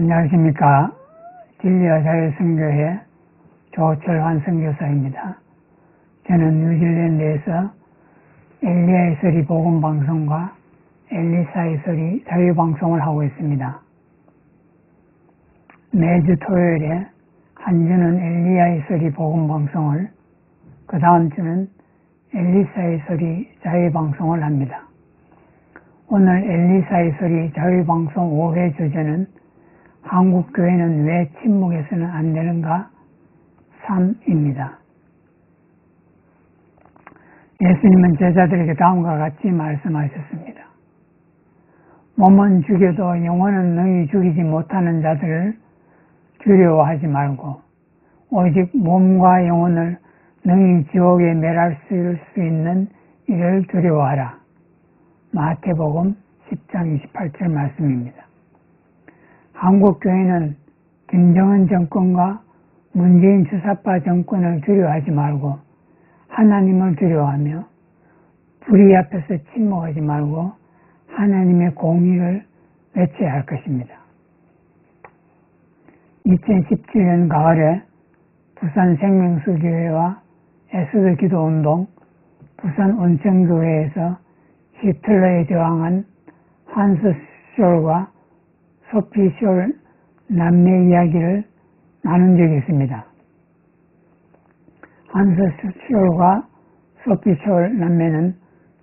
안녕하십니까. 진리와 자유선교회 조철환 선교사입니다. 저는 뉴질랜드에서 엘리야의 소리 복음방송과 엘리사의 소리 자유방송을 하고 있습니다. 매주 토요일에 한 주는 엘리야의 소리 복음방송을, 그 다음 주는 엘리사의 소리 자유방송을 합니다. 오늘 엘리사의 소리 자유방송 5회 주제는 한국교회는 왜 침묵해서는 안 되는가? 3입니다. 예수님은 제자들에게 다음과 같이 말씀하셨습니다. 몸은 죽여도 영혼은 능히 죽이지 못하는 자들을 두려워하지 말고 오직 몸과 영혼을 능히 지옥에 멸할 수 있는 이를 두려워하라. 마태복음 10장 28절 말씀입니다. 한국교회는 김정은 정권과 문재인 주사파 정권을 두려워하지 말고 하나님을 두려워하며 불의 앞에서 침묵하지 말고 하나님의 공의를 외쳐야 할 것입니다. 2017년 가을에 부산 생명수교회와 에스더 기도운동, 부산 온천교회에서 히틀러에 저항한 한스 숄과 소피 숄 남매 이야기를 나눈 적이 있습니다. 한스 숄과 소피 숄 남매는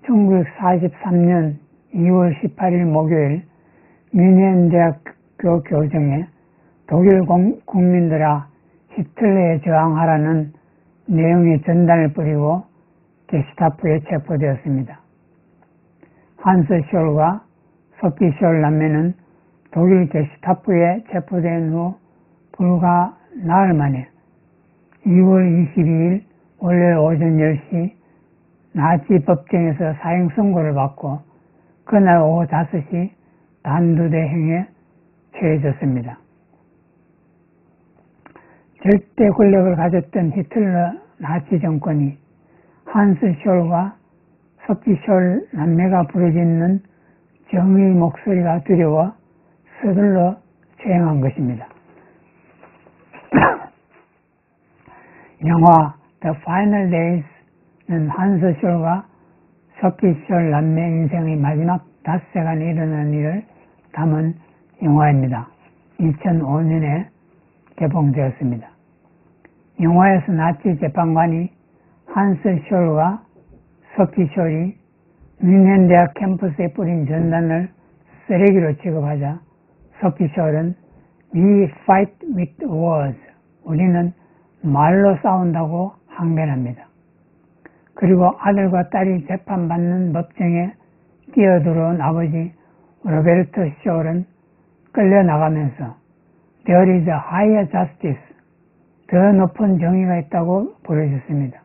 1943년 2월 18일 목요일 뮌헨 대학교 교정에 독일 국민들아 히틀러에 저항하라는 내용의 전단을 뿌리고 게스타포에 체포되었습니다. 한스 숄과 소피 숄 남매는 독일 게스타포에 체포된 후 불과 나흘 만에 2월 22일 월요일 오전 10시 나치 법정에서 사형 선고를 받고 그날 오후 5시 단두대형에 처해졌습니다. 절대 권력을 가졌던 히틀러 나치 정권이 한스 숄과 소피 숄 남매가 부르짖는 정의의 목소리가 두려워 서둘러 처형한 것입니다. 영화 The Final Days는 한스 숄과 소피 숄 남매 인생의 마지막 닷새간에 일어난 일을 담은 영화입니다. 2005년에 개봉되었습니다. 영화에서 나치 재판관이 한스 숄과 소피 숄이 뮌헨 대학 캠퍼스에 뿌린 전단을 쓰레기로 취급하자 소피 숄은 We fight with words, 우리는 말로 싸운다고 항변합니다. 그리고 아들과 딸이 재판받는 법정에 뛰어들어온 아버지 로베르토 숄은 끌려나가면서 There is a higher justice, 더 높은 정의가 있다고 부르셨습니다.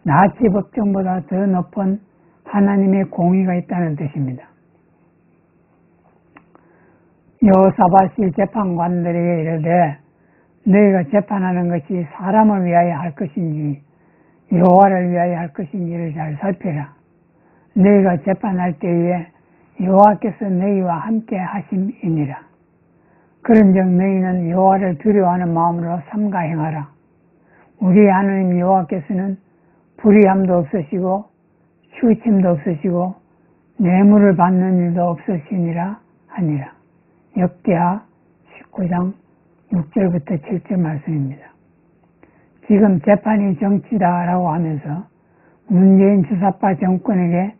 나치 법정보다 더 높은 하나님의 공의가 있다는 뜻입니다. 여호사밧이 재판관들에게 이르되 너희가 재판하는 것이 사람을 위하여 할 것인지 여호와를 위하여 할 것인지를 잘 살펴라. 너희가 재판할 때에 여호와께서 너희와 함께 하심이니라. 그런즉 너희는 여호와를 두려워하는 마음으로 삼가 행하라. 우리 하나님 여호와께서는 불의함도 없으시고 휴침도 없으시고 뇌물을 받는 일도 없으시니라 하니라. 역대하 19장 6절부터 7절 말씀입니다. 지금 재판이 정치다라고 하면서 문재인 주사파 정권에게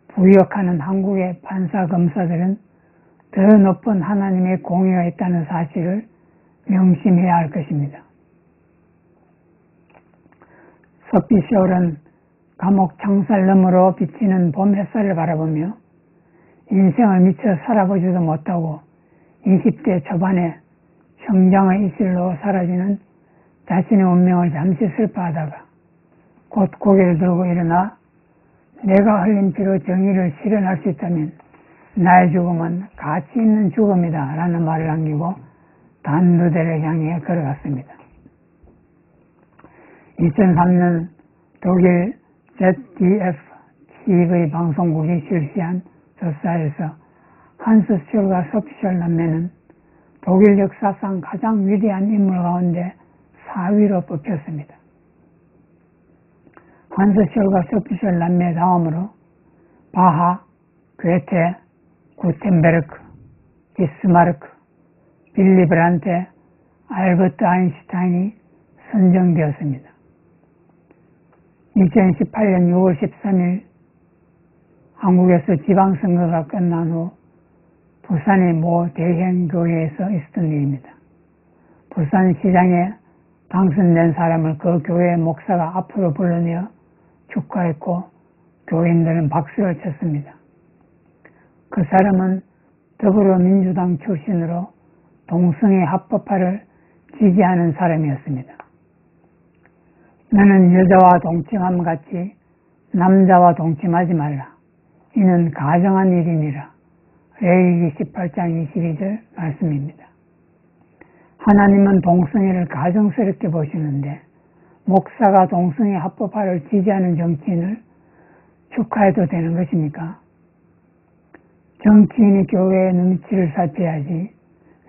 부역하는 한국의 판사 검사들은 더 높은 하나님의 공의가 있다는 사실을 명심해야 할 것입니다. 소피 숄은 감옥 창살 너머로 비치는 봄 햇살을 바라보며 인생을 미처 살아보지도 못하고 20대 초반에 형장의 이슬로 사라지는 자신의 운명을 잠시 슬퍼하다가 곧 고개를 들고 일어나 내가 흘린 피로 정의를 실현할 수 있다면 나의 죽음은 가치 있는 죽음이다 라는 말을 남기고 단두대를 향해 걸어갔습니다. 2003년 독일 ZDF TV 방송국이 실시한 조사에서 한스 숄과 소피 숄 남매는 독일 역사상 가장 위대한 인물 가운데 4위로 뽑혔습니다. 한스셜과 소피셜 남매 다음으로 바하, 괴테, 구텐베르크, 비스마르크, 빌리 브란테, 알버트 아인슈타인이 선정되었습니다. 2018년 6월 13일 한국에서 지방선거가 끝난 후 부산의 모 대형교회에서 있었던 일입니다. 부산시장에 당선된 사람을 그 교회 목사가 앞으로 불러내어 축하했고 교인들은 박수를 쳤습니다. 그 사람은 더불어민주당 출신으로 동성애 합법화를 지지하는 사람이었습니다. 너는 여자와 동침함 같이 남자와 동침하지 말라. 이는 가정한 일이니라. 레위기 18장 22절 말씀입니다. 하나님은 동성애를 가정스럽게 보시는데 목사가 동성애 합법화를 지지하는 정치인을 축하해도 되는 것입니까? 정치인이 교회의 눈치를 살펴야지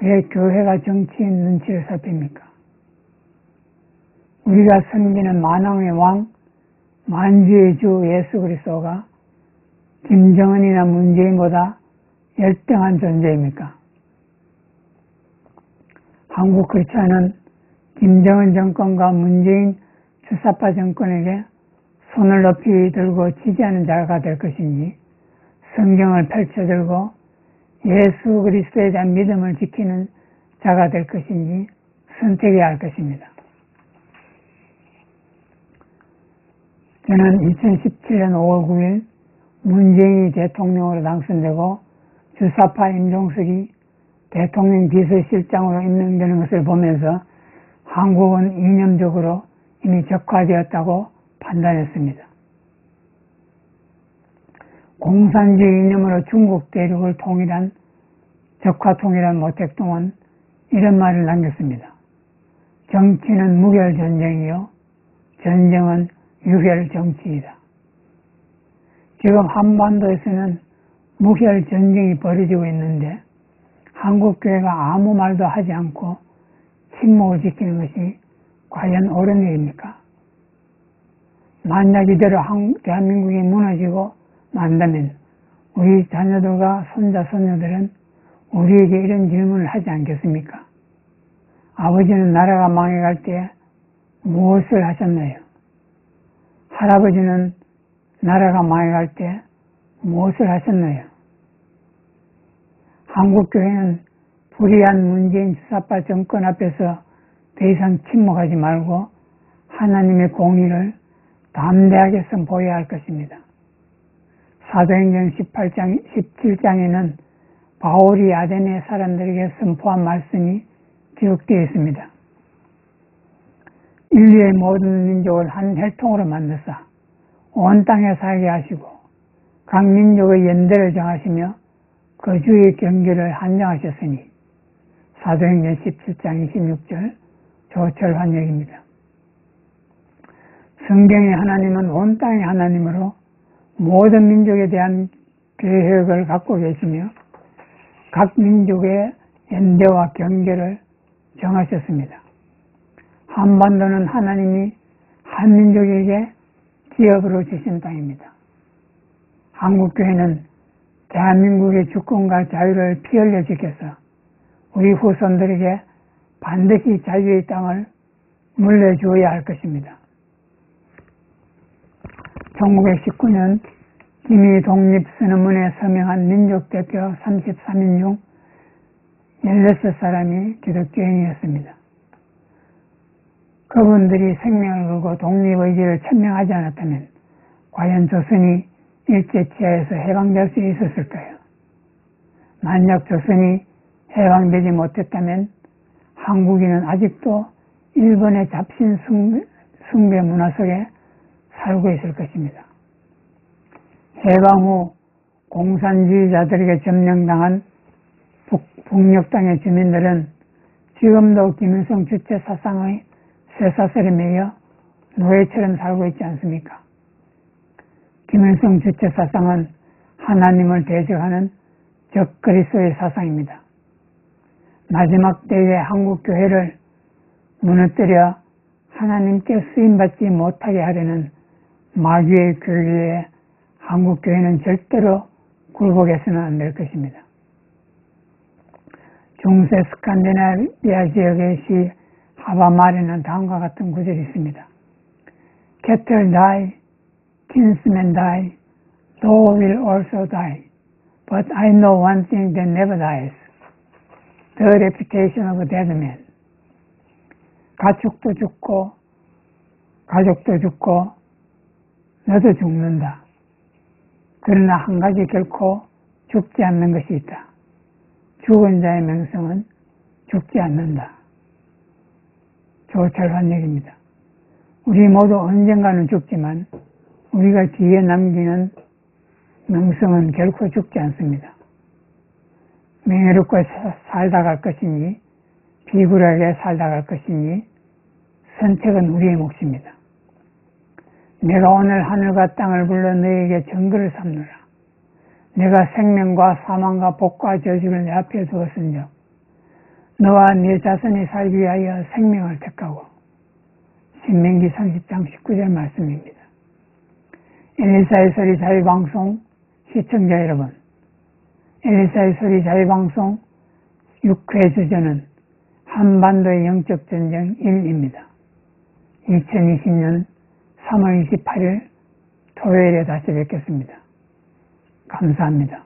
왜 교회가 정치인 눈치를 살핍니까? 우리가 섬기는 만왕의 왕, 만주의 주 예수 그리스도가 김정은이나 문재인보다 열등한 존재입니까? 한국 크리스찬은 김정은 정권과 문재인 주사파 정권에게 손을 높이 들고 지지하는 자가 될 것인지 성경을 펼쳐들고 예수 그리스도에 대한 믿음을 지키는 자가 될 것인지 선택해야 할 것입니다. 저는 2017년 5월 9일 문재인이 대통령으로 당선되고 주사파 임종석이 대통령 비서실장으로 임명되는 것을 보면서 한국은 이념적으로 이미 적화되었다고 판단했습니다. 공산주의 이념으로 중국 대륙을 통일한 적화통일한 모택동은 이런 말을 남겼습니다. 정치는 무혈전쟁이요 전쟁은 유혈정치이다. 지금 한반도에서는 무혈전쟁이 벌어지고 있는데 한국교회가 아무 말도 하지 않고 침묵을 지키는 것이 과연 옳은 일입니까? 만약 이대로 대한민국이 무너지고 만다면 우리 자녀들과 손자, 손녀들은 우리에게 이런 질문을 하지 않겠습니까? 아버지는 나라가 망해갈 때 무엇을 하셨나요? 할아버지는 나라가 망해갈 때 무엇을 하셨나요? 한국교회는 불의한 문재인 주사파 정권 앞에서 더 이상 침묵하지 말고 하나님의 공의를 담대하게 선포해야 할 것입니다. 사도행전 17장에는 바울이 아데네 사람들에게 선포한 말씀이 기록되어 있습니다. 인류의 모든 민족을 한 혈통으로 만드사 온 땅에 살게 하시고 각 민족의 연대를 정하시며 거주의 경계를 한정하셨으니 사도행전 17장 26절 조철 환역입니다. 성경의 하나님은 온 땅의 하나님으로 모든 민족에 대한 계획을 갖고 계시며 각 민족의 연대와 경계를 정하셨습니다. 한반도는 하나님이 한 민족에게 기업으로 주신 땅입니다. 한국교회는 대한민국의 주권과 자유를 피 흘려 지켜서 우리 후손들에게 반드시 자유의 땅을 물려주어야 할 것입니다. 1919년 김이 독립선언문에 서명한 민족대표 33인 중 16사람이 기독교인이었습니다. 그분들이 생명을 걸고 독립의지를 천명하지 않았다면 과연 조선이 일제치하에서 해방될 수 있었을까요? 만약 조선이 해방되지 못했다면 한국인은 아직도 일본의 잡신 숭배 문화 속에 살고 있을 것입니다. 해방 후 공산주의자들에게 점령당한 북녘 땅의 주민들은 지금도 김일성 주체 사상의 쇠사슬에 매여 노예처럼 살고 있지 않습니까? 김일성 주체 사상은 하나님을 대적하는 적그리스도의 사상입니다. 마지막 때에 한국교회를 무너뜨려 하나님께 쓰임받지 못하게 하려는 마귀의 교리에 한국교회는 절대로 굴복해서는 안 될 것입니다. 중세 스칸디나비아 지역의 시 하바말에는 다음과 같은 구절이 있습니다. Cattle die, kinsmen die, thou will also die. But I know one thing that never dies. The reputation of a dead man. 가축도 죽고 가족도 죽고 너도 죽는다. 그러나 한 가지 결코 죽지 않는 것이 있다. 죽은 자의 명성은 죽지 않는다. 조철한 얘기입니다. 우리 모두 언젠가는 죽지만 우리가 뒤에 남기는 명성은 결코 죽지 않습니다. 명예롭게 살다 갈 것이니 비굴하게 살다 갈 것이니 선택은 우리의 몫입니다. 내가 오늘 하늘과 땅을 불러 너에게 증거를 삼노라. 내가 생명과 사망과 복과 저주를 내 앞에 두었은즉 너와 네 자손이 살기 위하여 생명을 택하고 신명기 30장 19절 말씀입니다. 엘리사의 소리 자유방송 시청자 여러분, 엘리사의 소리 자유방송 6회 주제는 한반도의 영적 전쟁 1입니다. 2020년 3월 28일 토요일에 다시 뵙겠습니다. 감사합니다.